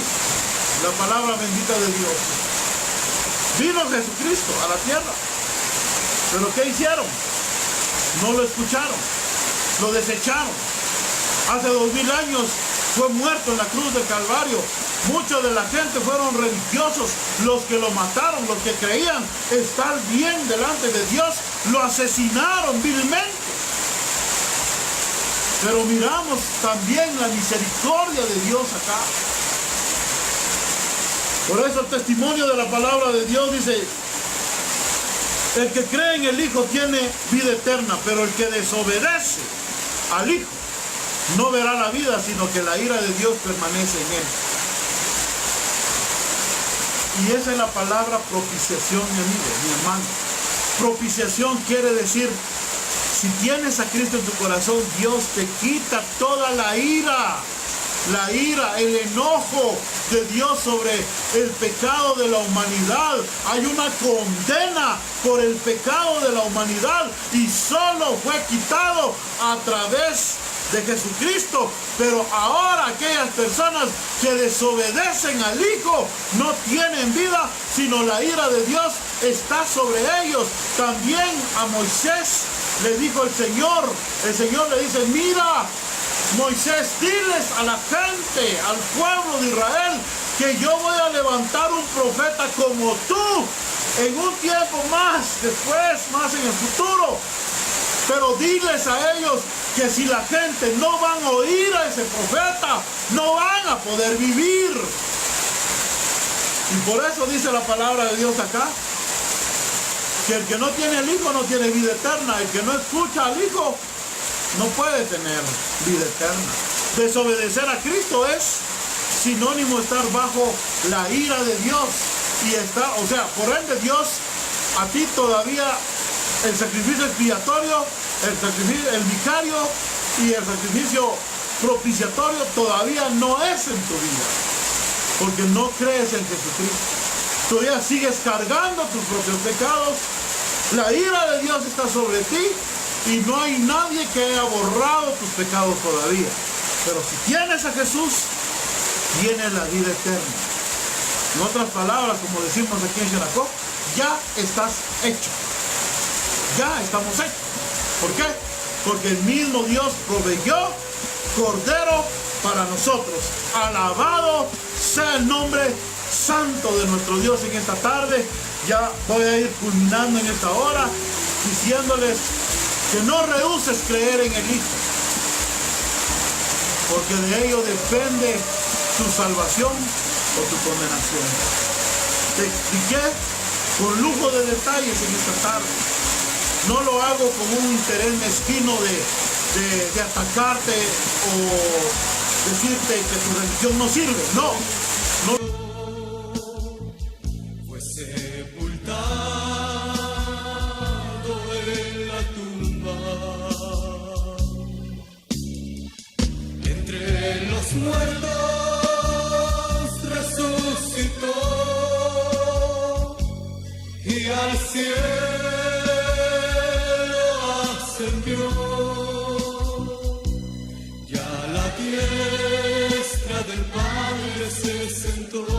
la palabra bendita de Dios. Vino Jesucristo a la tierra. ¿Pero qué hicieron? No lo escucharon. Lo desecharon. Hace 2000 años fue muerto en la cruz del Calvario. Mucha de la gente fueron religiosos, los que lo mataron, los que creían estar bien delante de Dios, lo asesinaron vilmente. Pero miramos también la misericordia de Dios acá. Por eso el testimonio de la palabra de Dios dice, el que cree en el Hijo tiene vida eterna, pero el que desobedece al Hijo no verá la vida, sino que la ira de Dios permanece en él. Y esa es la palabra propiciación, mi amigo, mi hermano. Propiciación quiere decir, si tienes a Cristo en tu corazón, Dios te quita toda la ira, el enojo de Dios sobre el pecado de la humanidad. Hay una condena por el pecado de la humanidad y solo fue quitado a través de Jesucristo. Pero ahora aquellas personas que desobedecen al Hijo no tienen vida, sino la ira de Dios está sobre ellos. También a Moisés le dijo el Señor le dice, mira, Moisés, diles a la gente, al pueblo de Israel, que yo voy a levantar un profeta como tú en un tiempo más, después, más en el futuro. Pero diles a ellos que si la gente no van a oír a ese profeta, no van a poder vivir. Y por eso dice la palabra de Dios acá, que el que no tiene el Hijo no tiene vida eterna. El que no escucha al Hijo no puede tener vida eterna. Desobedecer a Cristo es sinónimo de estar bajo la ira de Dios. Y está, o sea, por ende Dios, a ti todavía el sacrificio expiatorio, el vicario y el sacrificio propiciatorio todavía no es en tu vida, porque no crees en Jesucristo. Todavía sigues cargando tus propios pecados. La ira de Dios está sobre ti y no hay nadie que haya borrado tus pecados todavía. Pero si tienes a Jesús, tienes la vida eterna. En otras palabras, como decimos aquí en Xenacó, ya estás hecho. Ya estamos hechos. ¿Por qué? Porque el mismo Dios proveyó Cordero para nosotros. Alabado sea el nombre santo de nuestro Dios en esta tarde. Ya voy a ir culminando en esta hora, diciéndoles que no rehuses creer en el Hijo, porque de ello depende tu salvación o tu condenación. Te expliqué con lujo de detalles en esta tarde. No lo hago con un interés mezquino de atacarte o decirte que tu religión no sirve. No, no. Fue sepultado en la tumba cielo ascendió, ya a la diestra del Padre se sentó.